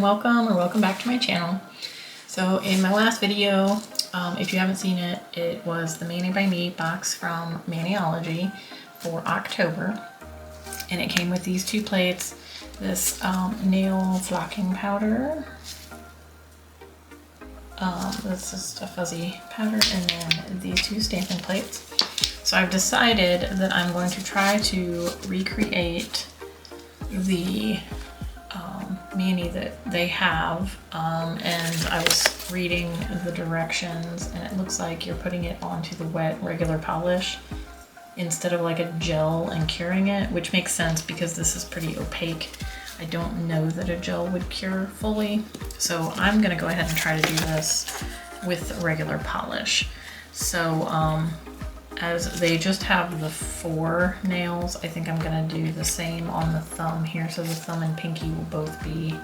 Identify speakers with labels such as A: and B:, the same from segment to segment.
A: welcome or welcome back to my channel. So in my last video, if you haven't seen it, it was the Mani by Me box from Maniology for October, and it came with these two plates, this nail flocking powder, this is a fuzzy powder, and then these two stamping plates. So I've decided that I'm going to try to recreate the Mani that they have, and I was reading the directions, and it looks like you're putting it onto the wet regular polish instead of like a gel and curing it, which makes sense because this is pretty opaque. I don't know that a gel would cure fully, so I'm gonna go ahead and try to do this with regular polish. So as they just have the 4 nails, I think I'm gonna do the same on the thumb here. So the thumb and pinky will both be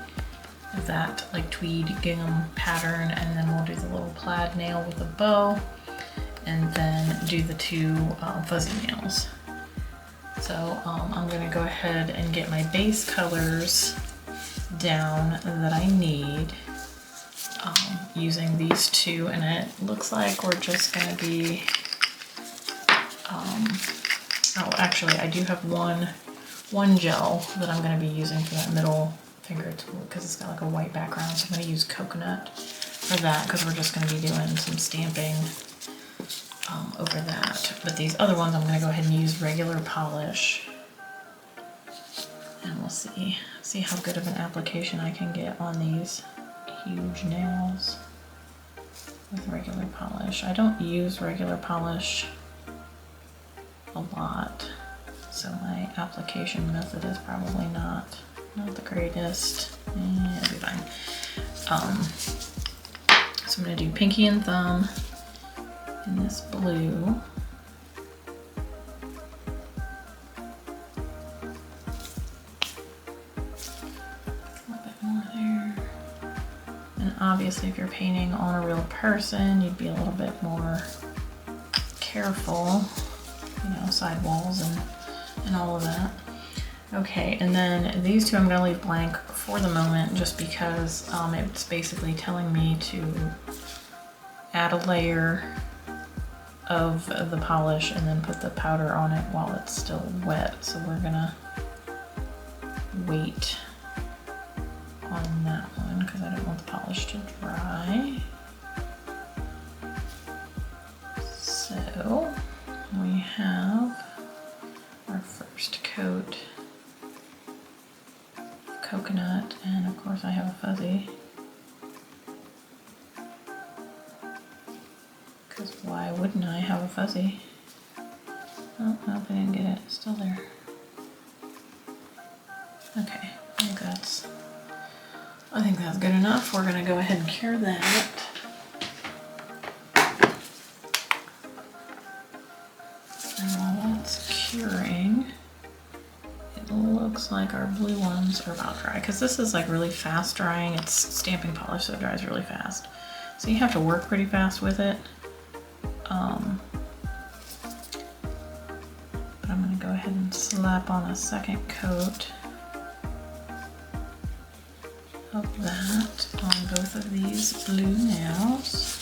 A: that like tweed gingham pattern, and then we'll do the little plaid nail with a bow, and then do the 2 fuzzy nails. So I'm gonna go ahead and get my base colors down that I need using these 2, and it looks like we're just gonna be oh, actually I do have one gel that I'm going to be using for that middle finger tool because it's got like a white background, so I'm going to use coconut for that because we're just going to be doing some stamping over that. But these other ones I'm going to go ahead and use regular polish, and we'll see how good of an application I can get on these huge nails with regular polish. I don't use regular polish a lot, so my application method is probably not the greatest. It'll be fine. So I'm gonna do pinky and thumb in this blue. A little bit more there. And obviously if you're painting on a real person, you'd be a little bit more careful, you know, side walls and all of that. Okay, and then these 2 I'm gonna leave blank for the moment just because it's basically telling me to add a layer of the polish and then put the powder on it while it's still wet. So we're gonna wait on that one because I don't want the polish to dry. So we have our first coat of coconut, and of course I have a fuzzy, because why wouldn't I have a fuzzy? Oh, nope, I didn't get it. It's still there. Okay, I think that's good enough. We're gonna go ahead and cure that. And while that's curing, it looks like our blue ones are about dry, because this is like really fast drying. It's stamping polish, so it dries really fast. So you have to work pretty fast with it. But I'm gonna go ahead and slap on a second coat of that on both of these blue nails.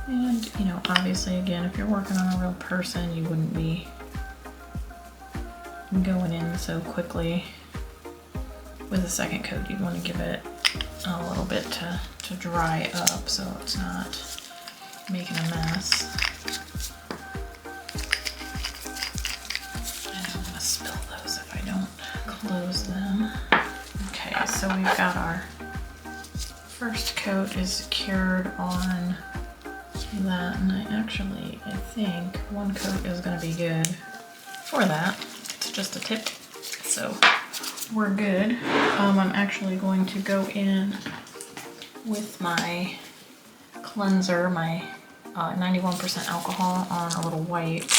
A: And, you know, obviously, again, if you're working on a real person, you wouldn't be going in so quickly with a second coat. You'd want to give it a little bit to dry up so it's not making a mess. I don't want to spill those if I don't close them. Okay, so we've got our first coat is cured on that, and I think 1 coat is going to be good for that. It's just a tip, so we're good. I'm actually going to go in with my cleanser, my 91% alcohol on a little wipe,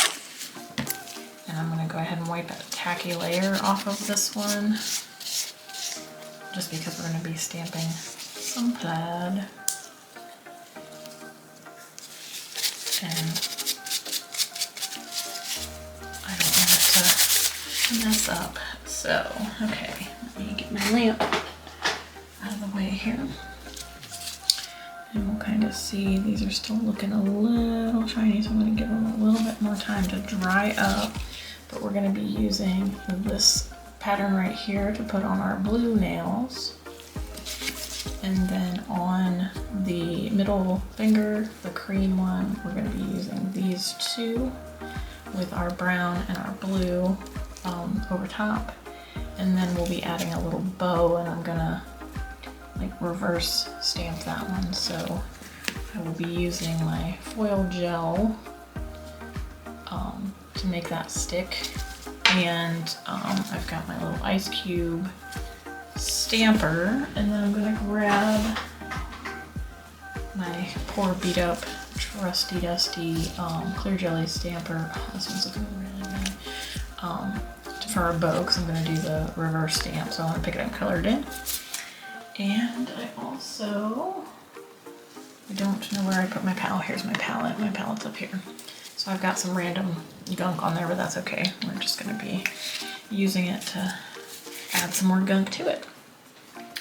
A: and I'm going to go ahead and wipe a tacky layer off of this one just because we're going to be stamping some plaid. And I don't mess up. So, okay, let me get my lamp out of the way here. And we'll kind of see, these are still looking a little shiny, so I'm going to give them a little bit more time to dry up. But we're going to be using this pattern right here to put on our blue nails. And then on the middle finger, the cream one, we're going to be using these two with our brown and our blue over top. And then we'll be adding a little bow, and I'm going to like reverse stamp that one. So I will be using my foil gel to make that stick, and I've got my little ice cube stamper, and then I'm gonna grab my poor beat up trusty dusty clear jelly stamper. Oh, this one's looking really bad. For our bow, because I'm gonna do the reverse stamp, so I want to pick it up colored in. And I don't know where I put my palette. Here's my palette. My palette's up here. So I've got some random gunk on there, but that's okay. We're just gonna be using it to add some more gunk to it.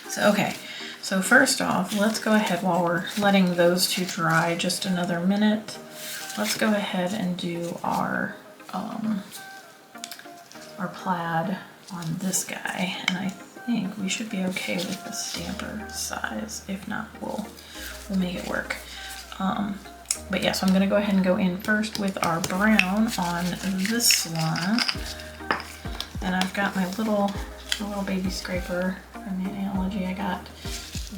A: So, okay. So first off, let's go ahead, while we're letting those two dry just another minute, let's go ahead and do our plaid on this guy. And I think we should be okay with the stamper size. If not, we'll make it work. But yeah, so I'm gonna go ahead and go in first with our brown on this one. And I've got my little baby scraper from Maniology. I got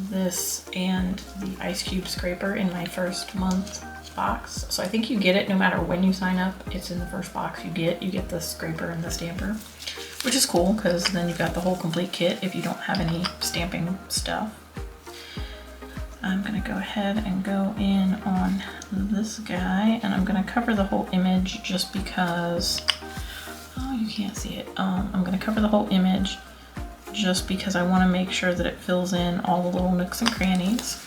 A: this and the ice cube scraper in my first month box. So I think you get it no matter when you sign up. It's in the first box you get the scraper and the stamper, which is cool because then you've got the whole complete kit if you don't have any stamping stuff. I'm gonna go ahead and go in on this guy, and I'm gonna cover the whole image just because, oh, you can't see it. I'm gonna cover the whole image just because I wanna make sure that it fills in all the little nooks and crannies.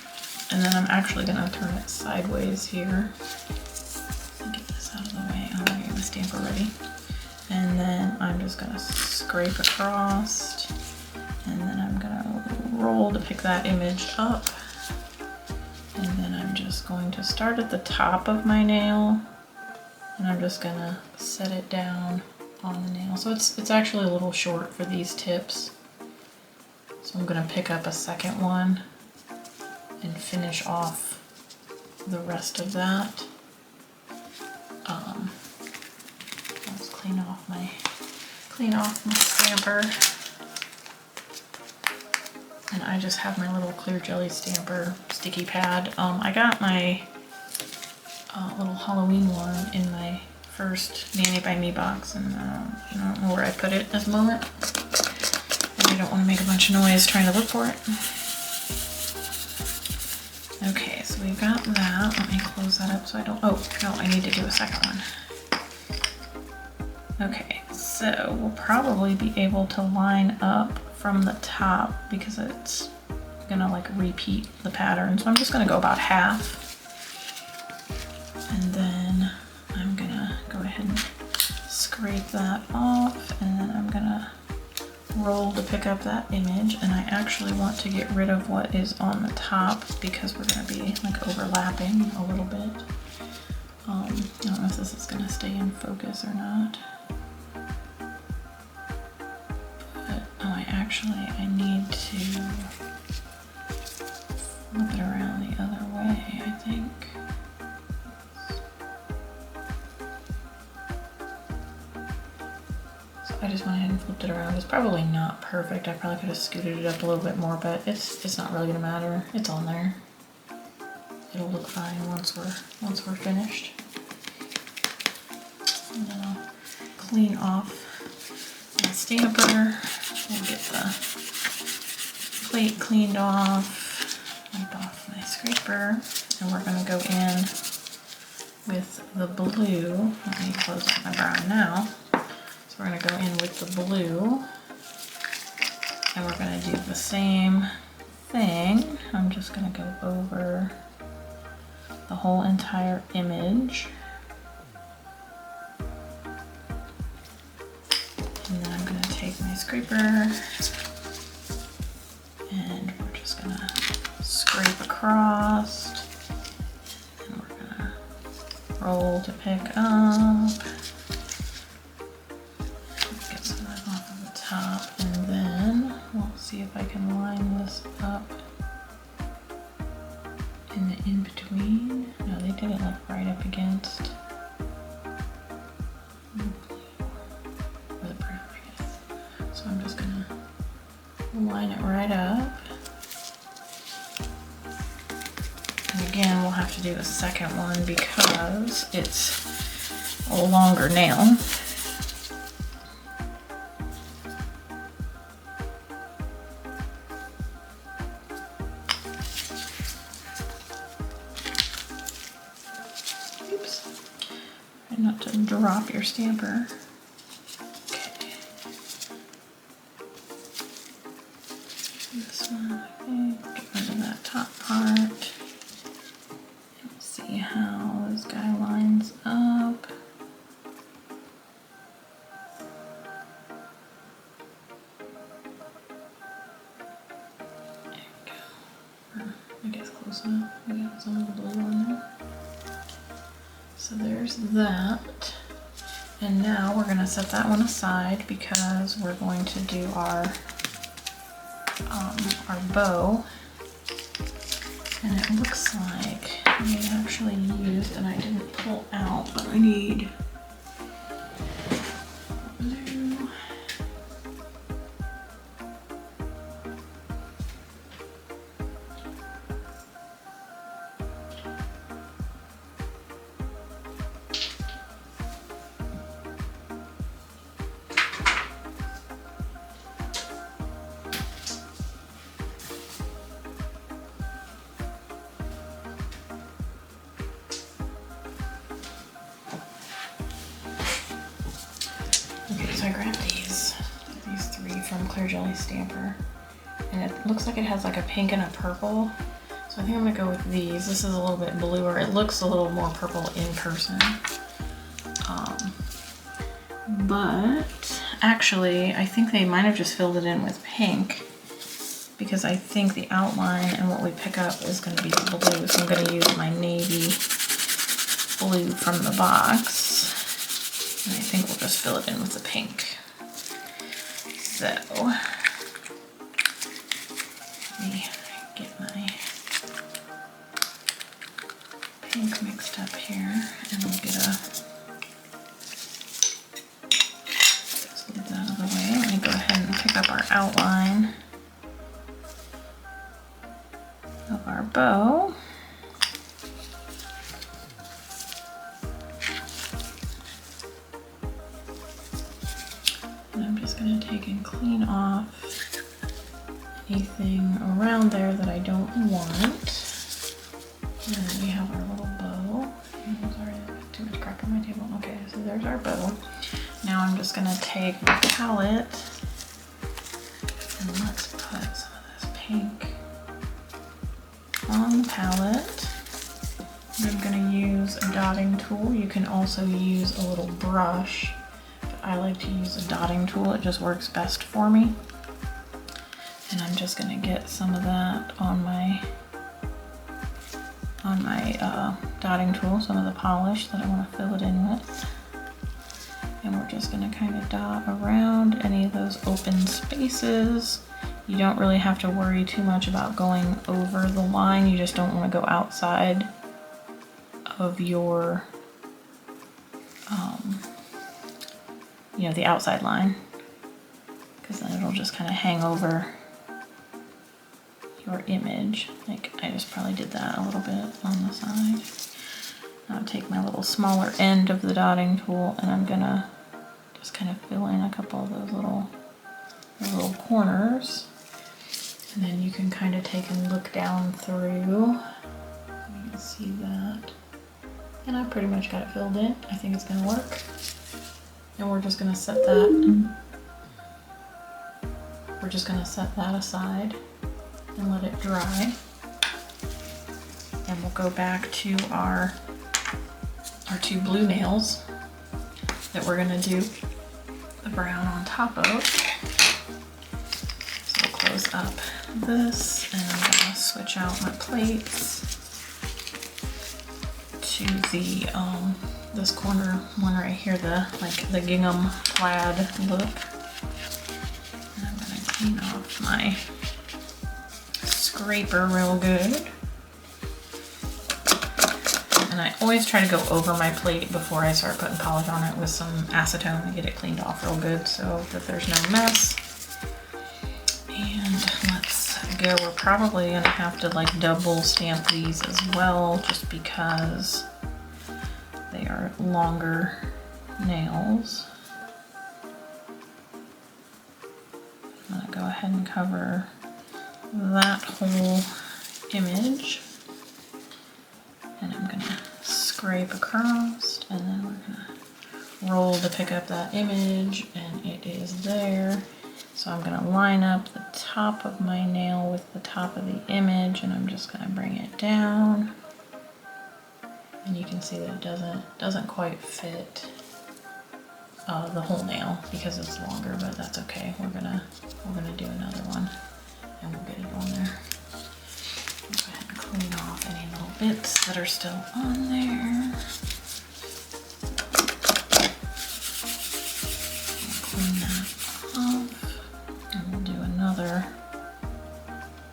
A: And then I'm actually gonna turn it sideways here. Get this out of the way. I'm gonna get my stamper ready. And then I'm just gonna scrape across, and then I'm gonna roll to pick that image up. And then I'm just going to start at the top of my nail, and I'm just gonna set it down on the nail. So it's actually a little short for these tips. So I'm gonna pick up a second one and finish off the rest of that. Let's clean off my stamper. And I just have my little clear jelly stamper sticky pad. I got my little Halloween one in my first Nanny by Me box, and I don't know where I put it at this moment. And I don't want to make a bunch of noise trying to look for it. Okay, so we've got that. Let me close that up so I don't, oh no, I need to do a second one. Okay, so we'll probably be able to line up from the top because it's gonna like repeat the pattern. So I'm just gonna go about half. And then I'm gonna go ahead and scrape that off, and then I'm gonna roll to pick up that image. And I actually want to get rid of what is on the top because we're gonna be like overlapping a little bit. I don't know if this is gonna stay in focus or not. I need to flip it around the other way, I think. So I just went ahead and flipped it around. It's probably not perfect. I probably could have scooted it up a little bit more, but it's not really gonna matter. It's on there. It'll look fine once we're finished. And then I'll clean off my stamper. We'll get the plate cleaned off, wipe off my scraper, and we're going to go in with the blue. Let me close up my brown now. So we're going to go in with the blue, and we're going to do the same thing. I'm just going to go over the whole entire image. And then I'm my scraper, and we're just gonna scrape across, and we're gonna roll to pick up. Get some of that off of the top, and then we'll see if I can line this up in the in-between. No, they did it like right up against or the brown, I guess. So I'm just gonna line it right up. And again, we'll have to do a second one because it's a longer nail. Not to drop your stamper. Okay. This one, I think, get rid of that top part. And see how this guy lines up. There we go. I guess close enough. We got some of the blue on there. So there's that, and now we're going to set that one aside because we're going to do our bow, and it looks like we actually used, and I didn't pull out, but I need blue. So I grabbed these three from Clear Jelly Stamper, and it looks like it has like a pink and a purple. So I think I'm gonna go with these. This is a little bit bluer. It looks a little more purple in person. But actually, I think they might have just filled it in with pink because I think the outline and what we pick up is gonna be blue. So I'm gonna use my navy blue from the box. And I think we'll just fill it in with the pink. So, let me get my pink mixed up here, and we'll get just leave that out of the way. Let me go ahead and pick up our outline of our bow. Going to take and clean off anything around there that I don't want. And then we have our little bow. Sorry, I got too much crap on my table. Okay, so there's our bow. Now I'm just going to take my palette and let's put some of this pink on the palette. And I'm going to use a dotting tool. You can also use a little brush. I like to use a dotting tool, it just works best for me. And I'm just gonna get some of that on my dotting tool, some of the polish that I wanna fill it in with. And we're just gonna kind of dot around any of those open spaces. You don't really have to worry too much about going over the line, you just don't wanna go outside of your you know, the outside line, because then it'll just kind of hang over your image. Like I just probably did that a little bit on the side. Now I'll take my little smaller end of the dotting tool and I'm gonna just kind of fill in a couple of those little corners. And then you can kind of take and look down through. You can see that. And I pretty much got it filled in. I think it's gonna work. And we're just gonna set that. We're just gonna set that aside and let it dry. And we'll go back to our two blue nails that we're gonna do the brown on top of. up this and I'm gonna switch out my plates to the this corner one right here, the gingham plaid look. And I'm gonna clean off my scraper real good. And I always try to go over my plate before I start putting polish on it with some acetone to get it cleaned off real good so that there's no mess. And let's go. We're probably gonna have to like double stamp these as well, just because they are longer nails. I'm gonna go ahead and cover that whole image. And I'm gonna scrape across, and then we're gonna roll to pick up that image, and it is there. So I'm gonna line up the top of my nail with the top of the image, and I'm just gonna bring it down. And you can see that it doesn't quite fit the whole nail because it's longer, but that's okay. We're gonna do another one, and we'll get it on there. Go ahead and clean off any little bits that are still on there. Clean that off. And we'll do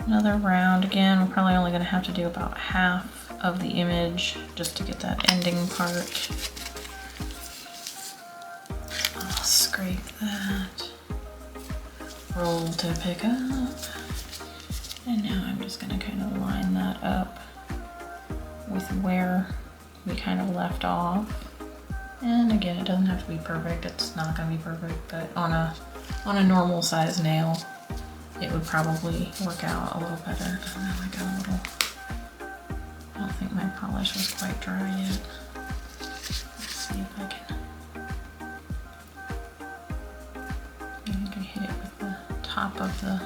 A: another round. Again, we're probably only going to have to do about half of the image just to get that ending part. I'll scrape that. Roll to pick up. And now I'm just gonna kind of line that up with where we kind of left off. And again, it doesn't have to be perfect. It's not gonna be perfect, but on a normal size nail, it would probably work out a little better. I don't know, I got a little, I don't think my polish was quite dry yet. Let's see if I can hit it with the top of the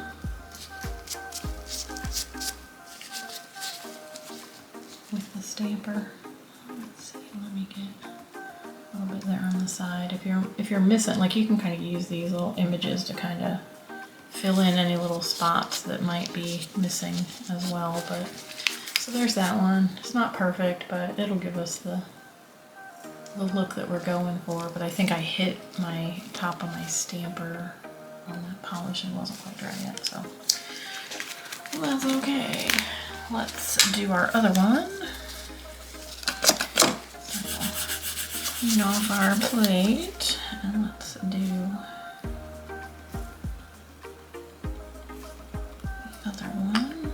A: stamper. Let's see, let me get a little bit there on the side. If you're missing, like, you can kind of use these little images to kind of fill in any little spots that might be missing as well. But so there's that one. It's not perfect, but it'll give us the look that we're going for. But I think I hit my top of my stamper on that polish and wasn't quite dry yet, so well, that's okay. Let's do our other one. Clean off our plate, and let's do the other one.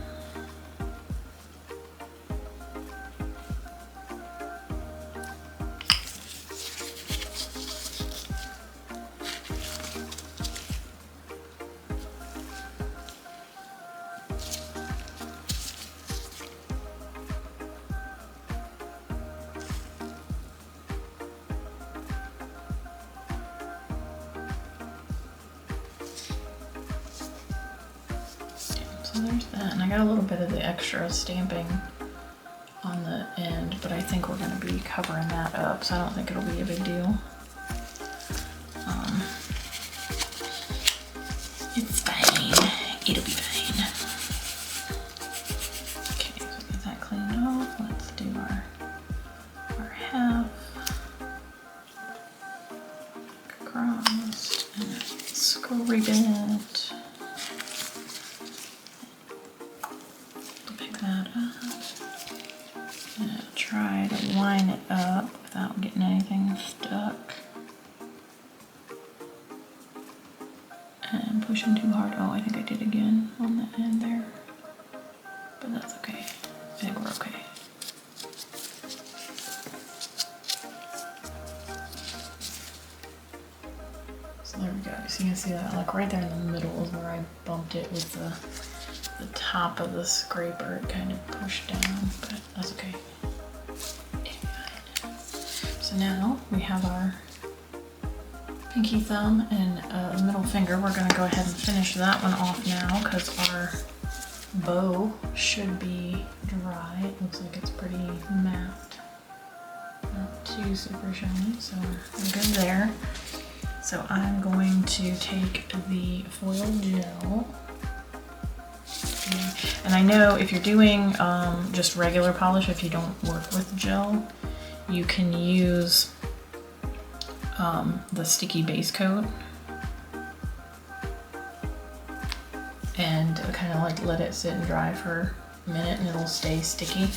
A: So there's that, and I got a little bit of the extra stamping on the end, but I think we're going to be covering that up, so I don't think it'll be a big deal. It's fine. It'll be fine. Okay, so get that cleaned off. Let's do our half across and scrape it. Pick that up. And try to line it up without getting anything stuck. And pushing too hard. Oh, I think I did again on the end there. But that's okay. I think we're okay. So there we go. So you can see that, like right there in the middle is where I bumped it with the top of the scraper. It kind of pushed down, but that's okay. So now we have our pinky thumb and middle finger. We're going to go ahead and finish that one off now because our bow should be dry. It looks like it's pretty matte, not too super shiny, so we're good there. So I'm going to take the foil gel And I know if you're doing just regular polish, if you don't work with gel, you can use the sticky base coat and kind of like let it sit and dry for a minute and it'll stay sticky.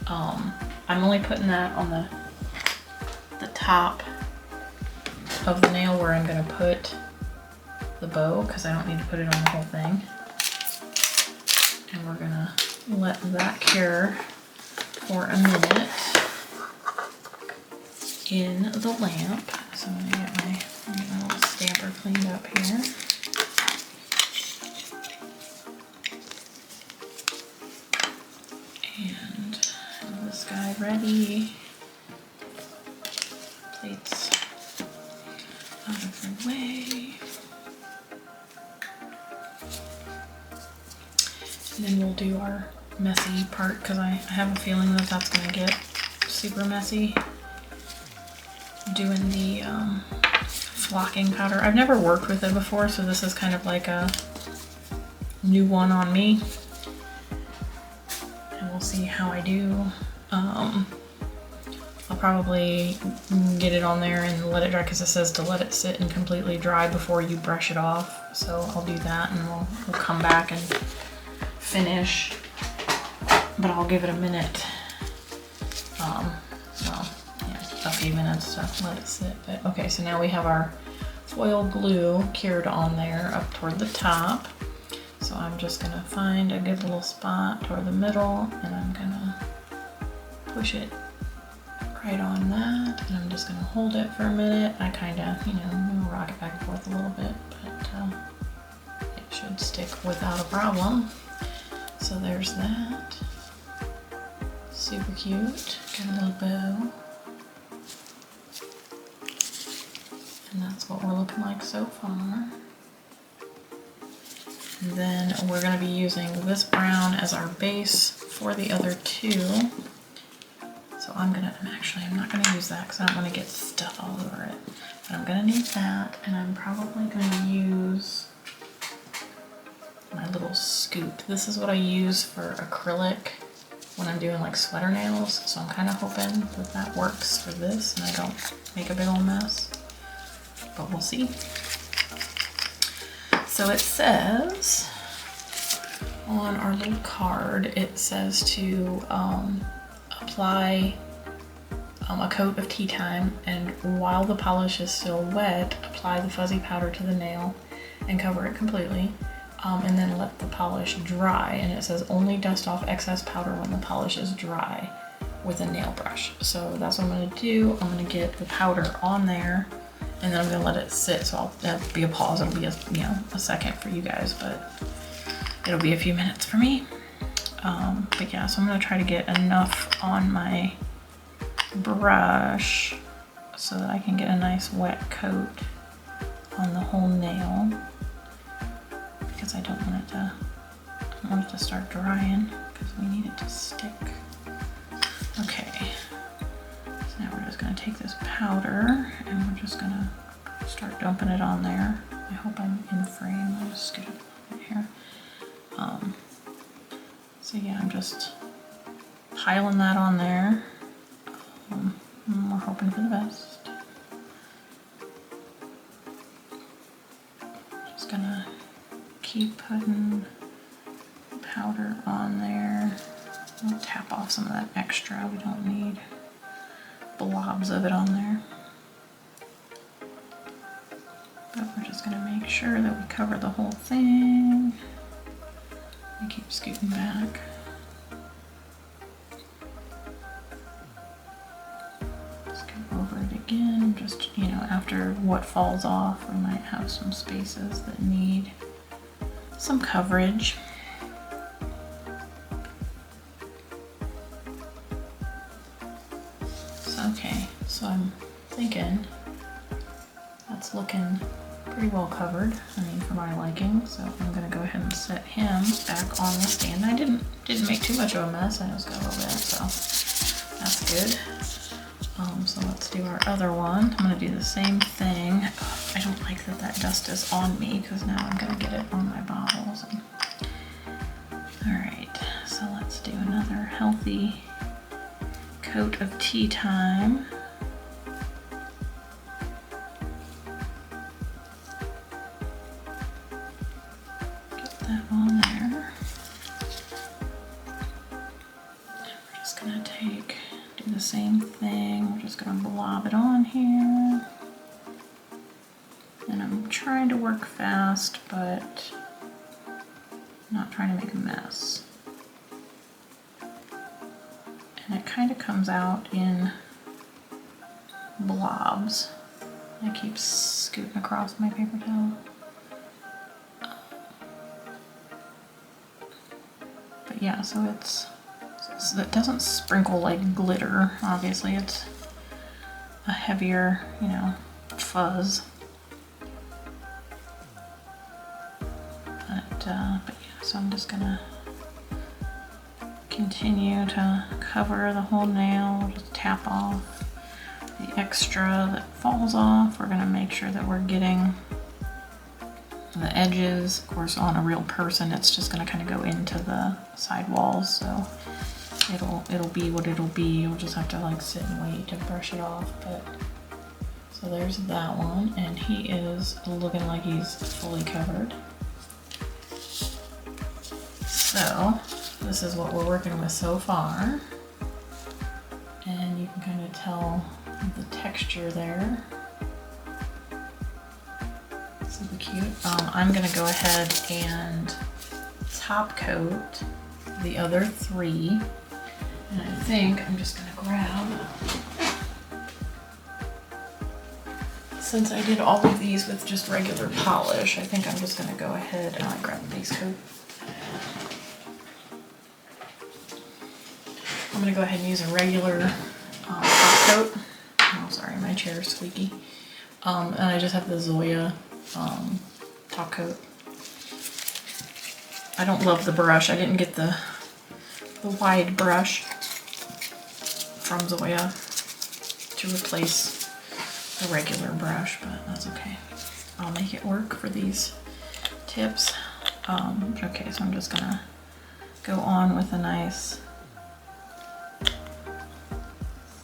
A: I'm only putting that on the top of the nail where I'm gonna put the bow, because I don't need to put it on the whole thing. And we're gonna let that cure for a minute in the lamp. So I'm gonna get my little stamper cleaned up here. And have this guy ready. Plates out of the way. And then we'll do our messy part, because I have a feeling that that's gonna get super messy. Doing the flocking powder. I've never worked with it before, so this is kind of like a new one on me. And we'll see how I do. I'll probably get it on there and let it dry, because it says to let it sit and completely dry before you brush it off. So I'll do that, and we'll come back and finish, but I'll give it a minute. Well, yeah, a few minutes to let it sit. But okay, so now we have our foil glue cured on there up toward the top. So I'm just gonna find a good little spot toward the middle, and I'm gonna push it right on that, and I'm just gonna hold it for a minute. I kind of, rock it back and forth a little bit, but it should stick without a problem. So there's that. Super cute. Got a little bow. And that's what we're looking like so far. And then we're going to be using this brown as our base for the other two. So I'm not going to use that because I don't want to get stuff all over it. But I'm going to need that, and I'm probably going to use my little scoop. This is what I use for acrylic when I'm doing like sweater nails. So I'm kind of hoping that that works for this and I don't make a big old mess. But we'll see. So it says on our little card, it says to apply a coat of tea time, and while the polish is still wet, apply the fuzzy powder to the nail and cover it completely, and then let the polish dry. And it says only dust off excess powder when the polish is dry with a nail brush. So that's what I'm going to do. I'm going to get the powder on there, and then I'm going to let it sit. So that'll be a pause. It'll be a second for you guys, but it'll be a few minutes for me. But yeah, so I'm going to try to get enough on my brush so that I can get a nice wet coat on the whole nail, because I don't want it to start drying, because we need it to stick. Okay, so now we're just going to take this powder and we're just going to start dumping it on there. I hope I'm in frame. I'll just scoot it over here. So yeah, I'm just piling that on there. We're hoping for the best. Just gonna keep putting powder on there. I'll tap off some of that extra. We don't need blobs of it on there. But we're just gonna make sure that we cover the whole thing. I keep scooting back. Just go over it again. Just, after what falls off, we might have some spaces that need some coverage. Okay, so I'm thinking that's looking pretty well covered, for my liking. So I'm gonna go ahead and set him back on the stand. I didn't make too much of a mess. I just got a little bit, so that's good. So let's do our other one. I'm gonna do the same thing. I don't like that dust is on me, because now I'm gonna get it on my bottles. All right, so let's do another healthy coat of tea time. Get that on there. We're just gonna do the same thing. We're just gonna blob it on here. And I'm trying to work fast, but not trying to make a mess. And it kind of comes out in blobs. I keep scooting across my paper towel. But yeah, so it doesn't sprinkle like glitter. Obviously, it's a heavier, you know, fuzz. But yeah, so I'm just gonna continue to cover the whole nail, just tap off the extra that falls off. We're gonna make sure that we're getting the edges. Of course, on a real person, it's just gonna kind of go into the side walls, so it'll be what it'll be. You'll just have to like sit and wait to brush it off. But so there's that one, and he is looking like he's fully covered. So this is what we're working with so far, and you can kind of tell the texture there. Super cute. I'm gonna go ahead and top coat the other three, and I think I'm just gonna grab, since I did all of these with just regular polish, I think I'm just gonna go ahead and grab the base coat. I'm gonna go ahead and use a regular top coat. Oh, sorry, my chair is squeaky. And I just have the Zoya top coat. I don't love the brush. I didn't get the wide brush from Zoya to replace the regular brush, but that's okay. I'll make it work for these tips. Okay, so I'm just gonna go on with a nice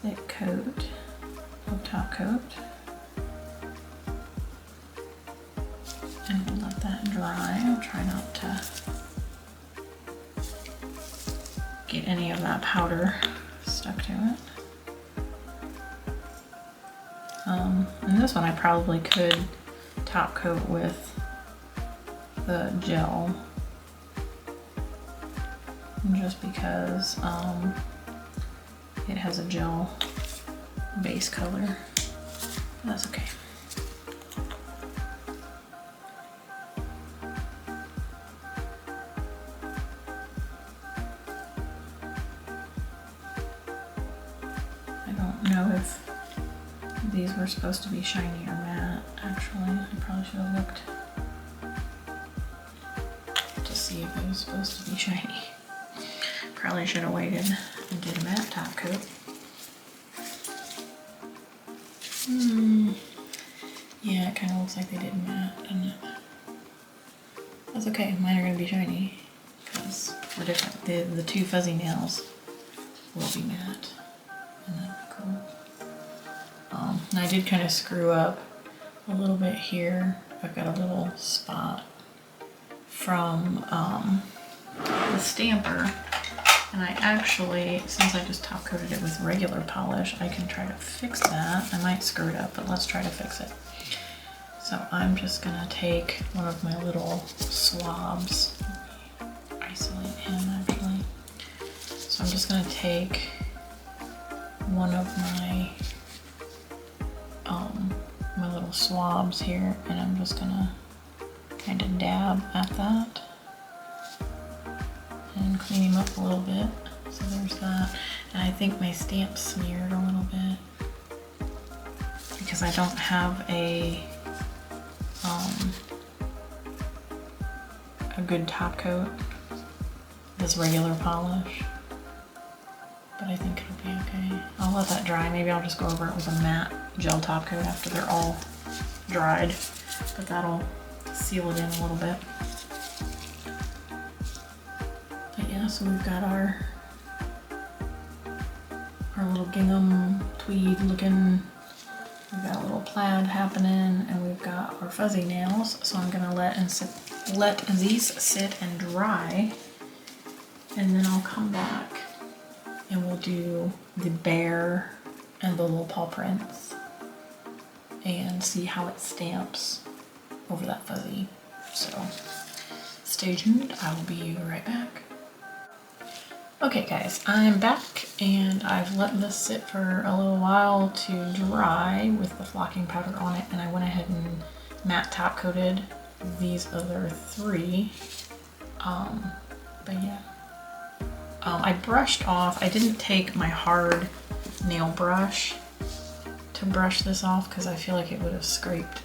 A: thick coat of top coat, and we'll let that dry. I'll try not to get any of that powder stuck to it. And this one I probably could top coat with the gel, just because it has a gel base color. That's okay. I don't know if these were supposed to be shiny or matte, actually. I probably should have looked to see if it was supposed to be shiny. Probably should have waited and did a matte top coat. Yeah, it kind of looks like they did matte, doesn't it? That's okay, mine are going to be shiny because we're different. The two fuzzy nails will be matte, and that'd be cool. And I did kind of screw up a little bit here. I've got a little spot from the stamper. And I actually, since I just top coated it with regular polish, I can try to fix that. I might screw it up, but let's try to fix it. So I'm just gonna take one of my little swabs. Isolate him actually. So I'm just gonna take one of my my little swabs here, and I'm just gonna kind of dab at that and clean him up a little bit. So there's that. And I think my stamp smeared a little bit because I don't have a good top coat, this regular polish, but I think it'll be okay. I'll let that dry. Maybe I'll just go over it with a matte gel top coat after they're all dried, but that'll seal it in a little bit. yeah, so we've got our little gingham tweed looking, we've got a little plaid happening, and we've got our fuzzy nails. So I'm gonna let these sit and dry, and then I'll come back and we'll do the bear and the little paw prints and see how it stamps over that fuzzy. So stay tuned, I will be right back. Okay guys, I'm back and I've let this sit for a little while to dry with the flocking powder on it, and I went ahead and matte top coated these other three. But yeah. I brushed off, I didn't take my hard nail brush to brush this off because I feel like it would have scraped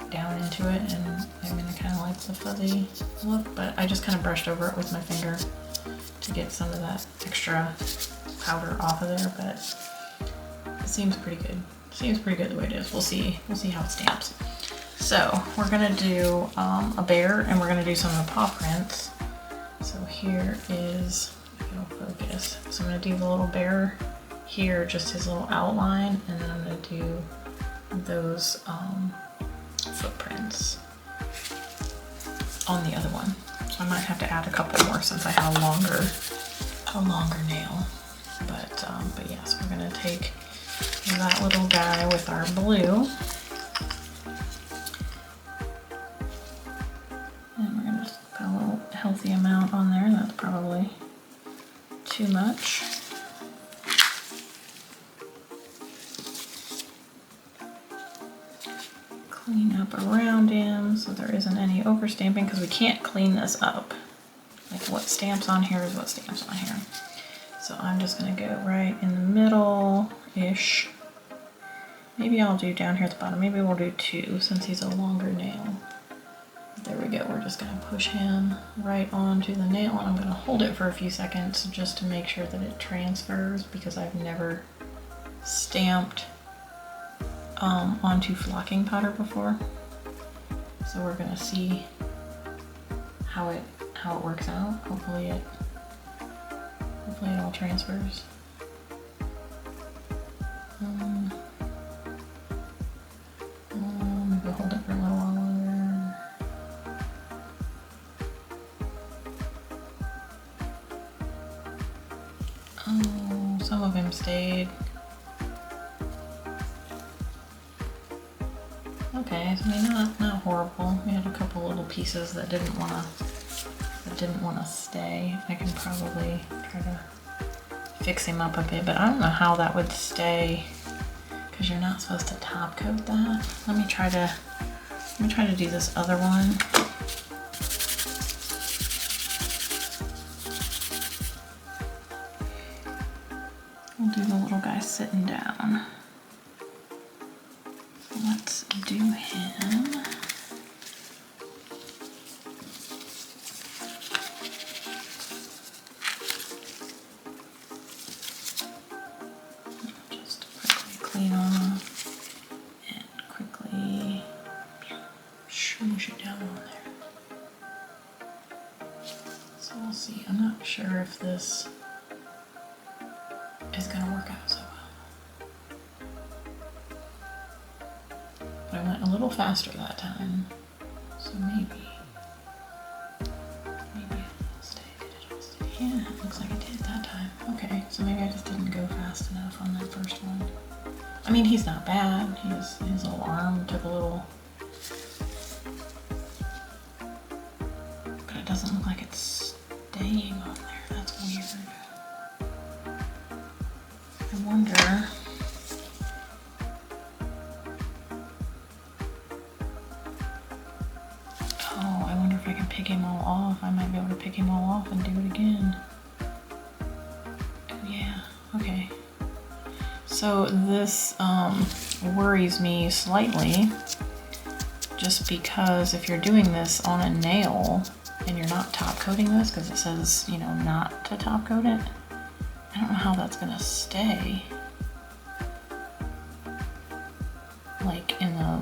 A: down into it, and I'm gonna kind of like the fuzzy look, but I just kind of brushed over it with my finger to get some of that extra powder off of there, but it seems pretty good. Seems pretty good the way it is. We'll see how it stamps. So we're gonna do a bear, and we're gonna do some of the paw prints. So here is, it'll focus. So I'm gonna do the little bear here, just his little outline, and then I'm gonna do those footprints on the other one. So I might have to add a couple more since I have a longer nail. But yeah, so we're gonna take that little guy with our blue, and we're gonna just put a little healthy amount on there. That's probably too much. Clean up around him so there isn't any overstamping, because we can't clean this up. Like what stamps on here is what stamps on here. So I'm just gonna go right in the middle-ish. Maybe I'll do down here at the bottom. Maybe we'll do 2 since he's a longer nail. There we go. We're just gonna push him right onto the nail, and I'm gonna hold it for a few seconds just to make sure that it transfers, because I've never stamped onto flocking powder before. So we're gonna see how it works out. Hopefully it all transfers. Maybe hold it for a little while longer. Oh, some of him stayed. Okay, so I mean, not horrible. We had a couple little pieces that didn't wanna stay. I can probably try to fix him up a bit, but I don't know how that would stay, because you're not supposed to top coat that. Let me try to do this other one. We'll do the little guy sitting down. Let's do him. Just quickly clean off and quickly smoosh it down on there. So we'll see. I'm not sure if this is gonna work out so well. I went a little faster that time, so maybe it'll stay. Did it all stay? Yeah, it looks like it did that time. Okay, so maybe I just didn't go fast enough on that first one. I mean, he's not bad. His little arm took a little, but it doesn't look like it's staying on there. That's weird. I wonder. If I can pick him all off, I might be able to pick him all off and do it again. Yeah, okay. So this worries me slightly, just because if you're doing this on a nail and you're not top coating this, because it says, you know, not to top coat it, I don't know how that's gonna stay. Like in the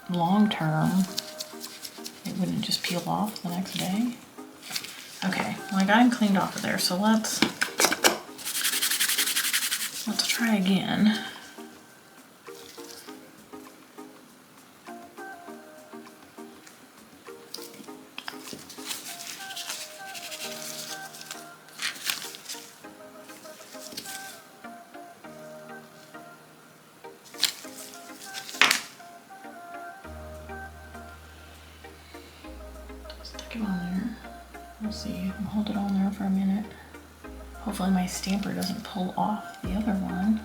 A: long term, it wouldn't just peel off the next day. Okay, well I got him cleaned off of there, so let's try again. Stick it on there. We'll see. I'll hold it on there for a minute. Hopefully my stamper doesn't pull off the other one.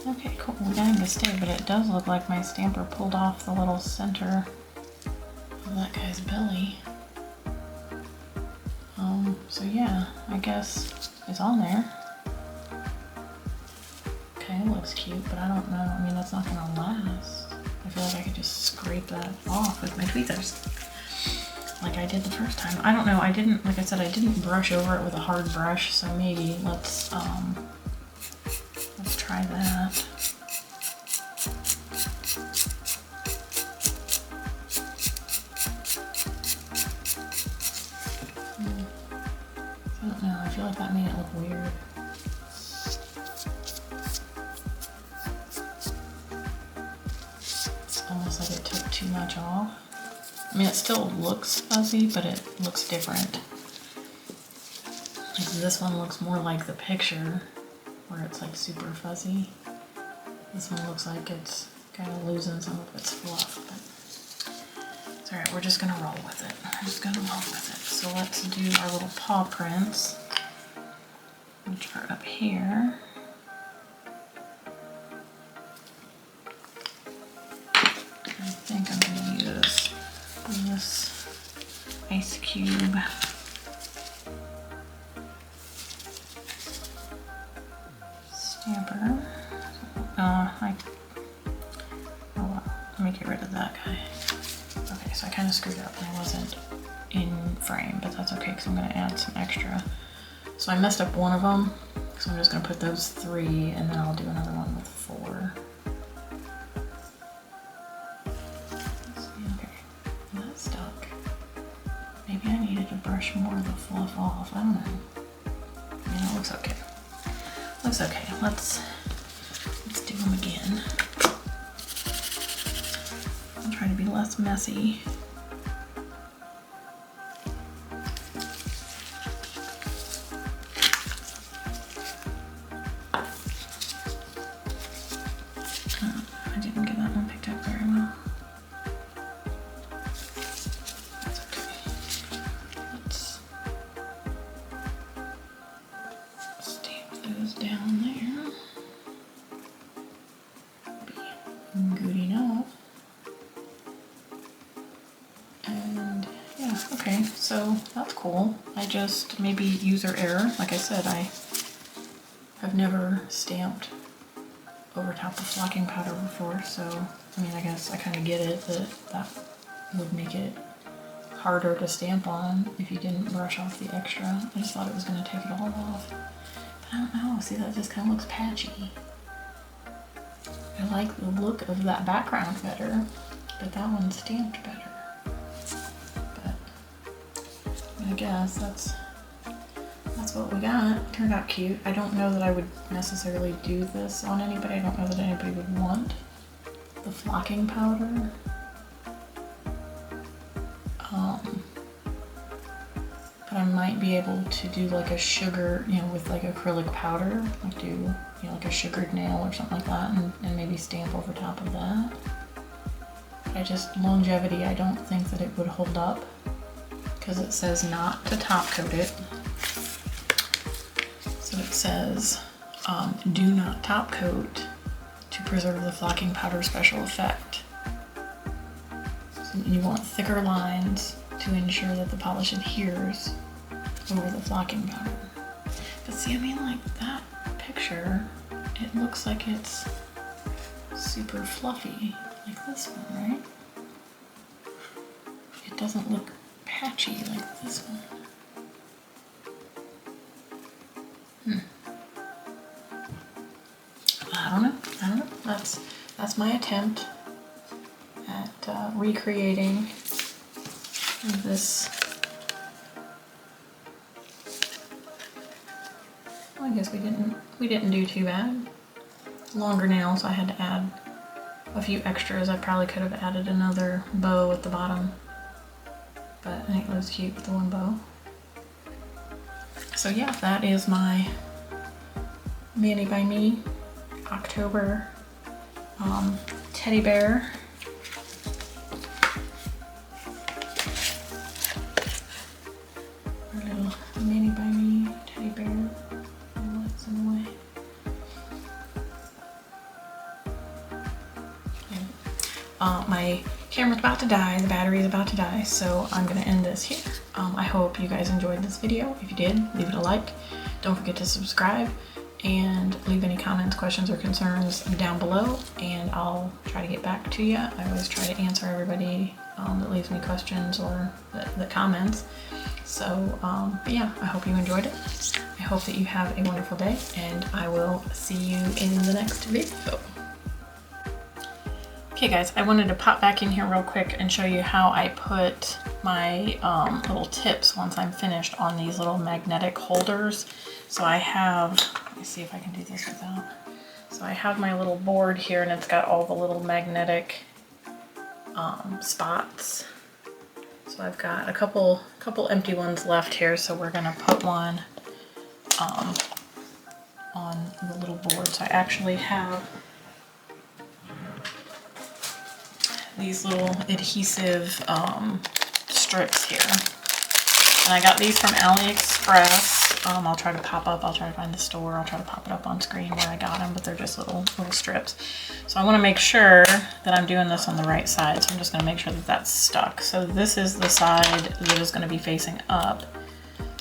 A: Okay, cool. We got him to stay, but it does look like my stamper pulled off the little center of that guy's belly. So yeah, I guess it's on there. Okay, it looks cute, but I don't know. I mean, that's not gonna last. I feel like I could just scrape that off with my tweezers, like I did the first time. I don't know. I didn't, like I said, I didn't brush over it with a hard brush, so maybe let's try that. I don't know. I feel like that made it look weird. Almost like it took too much off. I mean, it still looks fuzzy, but it looks different. Like this one looks more like the picture, where it's like super fuzzy. This one looks like it's kind of losing some of its fluff, but it's alright, we're just gonna roll with it. We're just gonna roll with it. So let's do our little paw prints, which are up here. I think I'm gonna use this ice cube. Stamper. Oh well, let me get rid of that guy. Okay, so I kind of screwed up and I wasn't in frame, but that's okay because I'm gonna add some extra. So I messed up one of them, so I'm just gonna put those 3 and then I'll do another one with 4. Maybe I needed to brush more of the fluff off. I don't know. I mean, it looks okay. Looks okay. Let's do them again. I'll try to be less messy. I didn't get that one picked up very well. Down there. Be good enough. And yeah, okay, so that's cool. I just, maybe user error. Like I said, I have never stamped over top of flocking powder before, so I mean, I guess I kind of get it that would make it harder to stamp on if you didn't brush off the extra. I just thought it was going to take it all off. I don't know, see, that just kind of looks patchy. I like the look of that background better, but that one's stamped better. But I guess that's what we got. It turned out cute. I don't know that I would necessarily do this on anybody. I don't know that anybody would want the flocking powder. But I might be able to do like a sugar, you know, with like acrylic powder, like do, you know, like a sugared nail or something like that, and maybe stamp over top of that. But I just, longevity, I don't think that it would hold up because it says not to top coat it. So it says, do not top coat to preserve the flocking powder special effect. So you want thicker lines to ensure that the polish adheres over the flocking powder. But see, I mean, like that picture, it looks like it's super fluffy, like this one, right? It doesn't look patchy like this one. I don't know. That's my attempt at recreating this. Well, I guess we didn't do too bad. Longer nails, I had to add a few extras. I probably could have added another bow at the bottom, but I think it was cute with the one bow. So yeah, that is my Mani by Me October teddy bear. Our little Mani by Me teddy bear. Oh, it's in the way. My camera's about to die, the battery's about to die, so I'm gonna end this here. I hope you guys enjoyed this video. If you did, leave it a like. Don't forget to subscribe and leave any comments, questions, or concerns down below, and I'll try to get back to you. I always try to answer everybody that leaves me questions or that comments. So but yeah, I hope you enjoyed it. I hope that you have a wonderful day, and I will see you in the next video. Okay guys, I wanted to pop back in here real quick and show you how I put my little tips once I'm finished on these little magnetic holders. So I have, let me see if I can do this without. So I have my little board here, and it's got all the little magnetic spots. So I've got a couple empty ones left here, so we're gonna put one on the little board. So I actually have these little adhesive strips here, and I got these from AliExpress. I'll try to find the store. I'll try to pop it up on screen where I got them, but they're just little strips. So I want to make sure that I'm doing this on the right side, so I'm just going to make sure that that's stuck. So this is the side that is going to be facing up.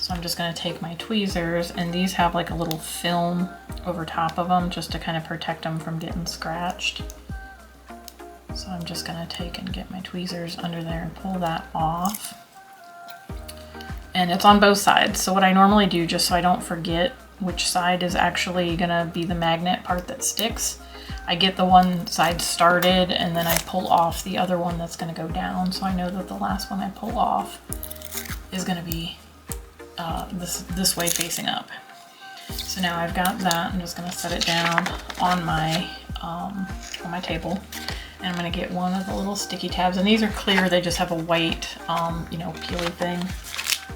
A: So I'm just going to take my tweezers, and these have like a little film over top of them just to kind of protect them from getting scratched. So I'm just gonna take and get my tweezers under there and pull that off. And it's on both sides. So what I normally do, just so I don't forget which side is actually gonna be the magnet part that sticks, I get the one side started and then I pull off the other one that's gonna go down. So I know that the last one I pull off is gonna be this way facing up. So now I've got that. I'm just gonna set it down on my table. And I'm gonna get one of the little sticky tabs, and these are clear. They just have a white, you know, peely thing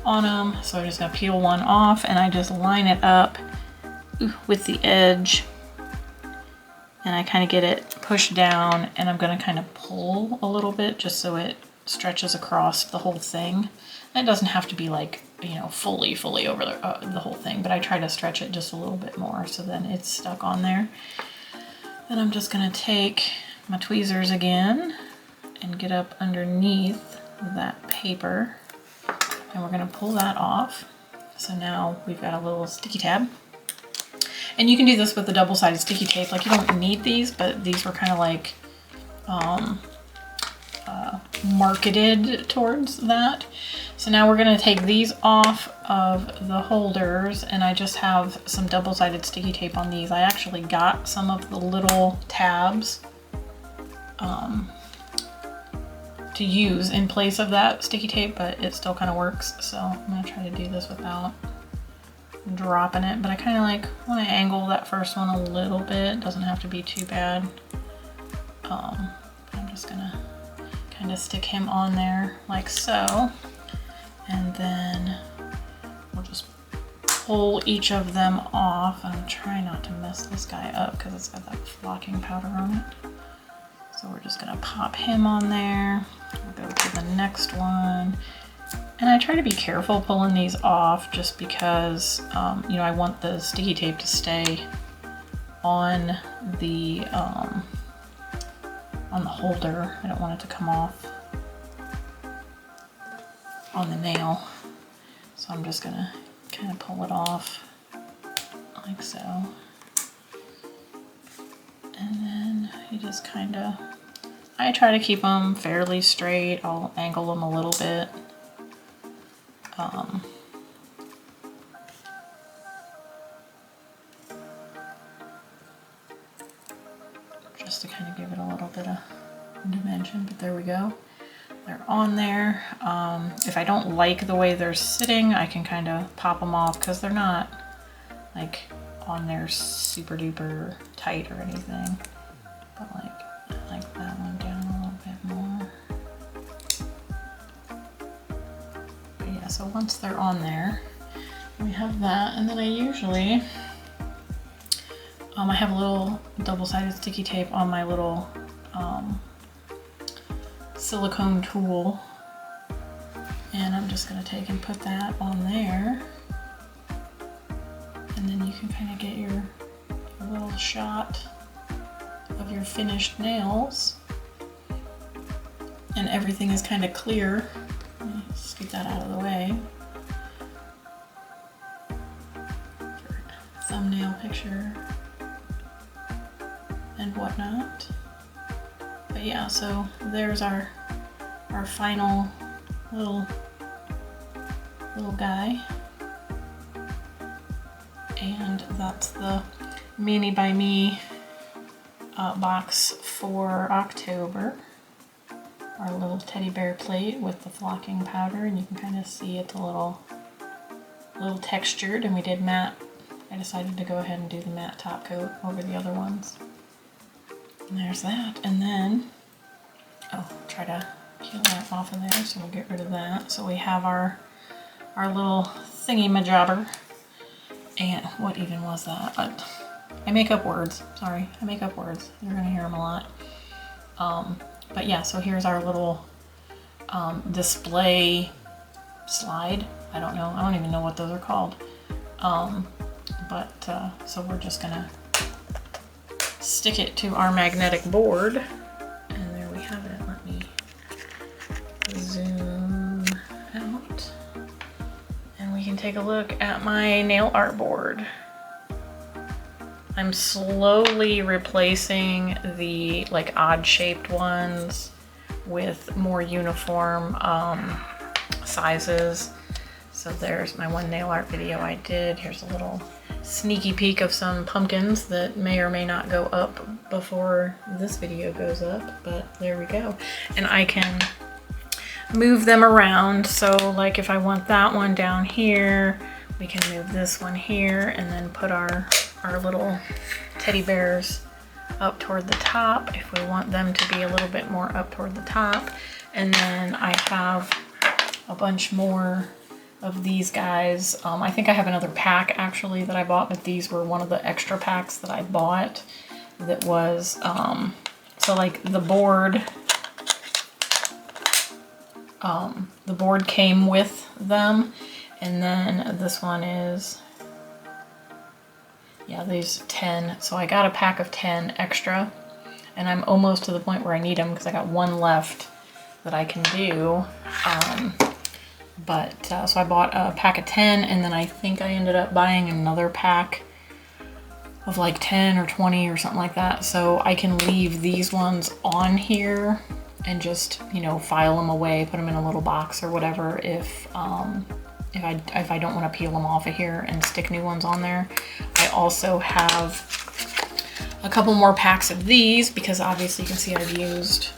A: on them. So I'm just gonna peel one off, and I just line it up with the edge, and I kind of get it pushed down, and I'm gonna kind of pull a little bit just so it stretches across the whole thing. And it doesn't have to be like, you know, fully over the whole thing, but I try to stretch it just a little bit more so then it's stuck on there. Then I'm just gonna take my tweezers again and get up underneath that paper, and we're going to pull that off. So now we've got a little sticky tab, and you can do this with the double-sided sticky tape. Like, you don't need these, but these were kind of like marketed towards that. So now we're going to take these off of the holders, and I just have some double-sided sticky tape on these. I actually got some of the little tabs to use in place of that sticky tape, but it still kind of works. So I'm gonna try to do this without dropping it, but I kind of like want to angle that first one a little bit. It doesn't have to be too bad. I'm just gonna kind of stick him on there like so, and then we'll just pull each of them off. I'm trying not to mess this guy up because it's got that flocking powder on it. So we're just gonna pop him on there. We'll go to the next one. And I try to be careful pulling these off just because, you know, I want the sticky tape to stay on the holder. I don't want it to come off on the nail. So I'm just gonna kind of pull it off like so. And then you just kind of, I try to keep them fairly straight. I'll angle them a little bit. Just to kind of give it a little bit of dimension, but there we go. They're on there. If I don't like the way they're sitting, I can kind of pop them off because they're not like on there super duper tight or anything. But like, I like that one down a little bit more. But yeah, so once they're on there, we have that, and then I usually, I have a little double-sided sticky tape on my little silicone tool, and I'm just gonna take and put that on there, and then you can kind of get your little shot of your finished nails, and everything is kind of clear. Let me scoot that out of the way for thumbnail picture and whatnot. But yeah, so there's our final little guy, and that's the Mani by Me box for October. Our little teddy bear plate with the flocking powder, and you can kind of see it's a little textured, and we did matte. I decided to go ahead and do the matte top coat over the other ones. And there's that, and then, try to peel that off of there, so we'll get rid of that. So we have our little thingy-majobber, and what even was that? I make up words, sorry, I make up words. You're gonna hear them a lot. But yeah, so here's our little display slide. I don't know, I don't even know what those are called. So we're just gonna stick it to our magnetic board, and there we have it. Let me zoom out, and we can take a look at my nail art board. I'm slowly replacing the like odd shaped ones with more uniform sizes. So there's my one nail art video I did. Here's a little sneaky peek of some pumpkins that may or may not go up before this video goes up, but there we go. And I can move them around. So like if I want that one down here, we can move this one here, and then put our little teddy bears up toward the top if we want them to be a little bit more up toward the top. And then I have a bunch more of these guys. I think I have another pack actually that I bought, but these were one of the extra packs that I bought that was, so like the board came with them, and then this one is, yeah, these 10. So I got a pack of 10 extra, and I'm almost to the point where I need them because I got one left that I can do. So I bought a pack of 10, and then I think I ended up buying another pack of like 10 or 20 or something like that. So I can leave these ones on here and just, you know, file them away, put them in a little box or whatever if I don't want to peel them off of here and stick new ones on there. I also have a couple more packs of these because obviously you can see I've used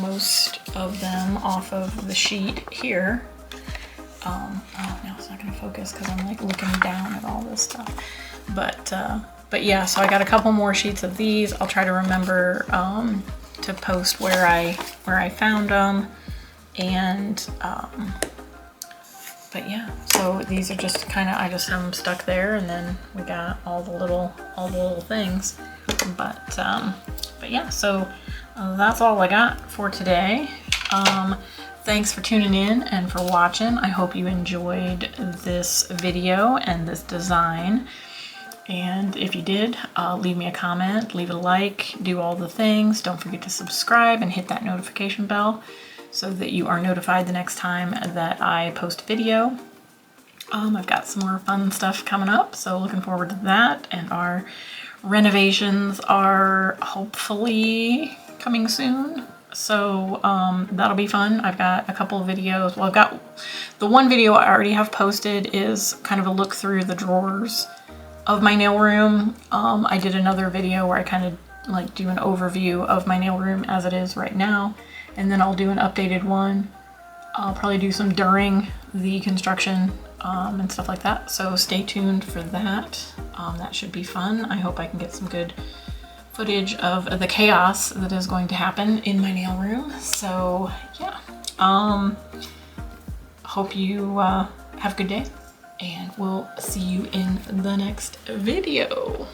A: most of them off of the sheet here. Oh, no, it's not going to focus because I'm like looking down at all this stuff. But yeah, so I got a couple more sheets of these. I'll try to remember to post where I found them, and but yeah, so these are just kind of, I just have them stuck there, and then we got all the little things. But yeah, so that's all I got for today. Thanks for tuning in and for watching. I hope you enjoyed this video and this design. And if you did, leave me a comment, leave a like, do all the things. Don't forget to subscribe and hit that notification bell so that you are notified the next time that I post a video. I've got some more fun stuff coming up, so looking forward to that. And our renovations are hopefully coming soon. So that'll be fun. I've got a couple of videos. Well, I've got the one video I already have posted is kind of a look through the drawers of my nail room. I did another video where I kind of like do an overview of my nail room as it is right now, and then I'll do an updated one. I'll probably do some during the construction and stuff like that. So stay tuned for that. That should be fun. I hope I can get some good footage of the chaos that is going to happen in my nail room. So yeah, hope you have a good day, and we'll see you in the next video.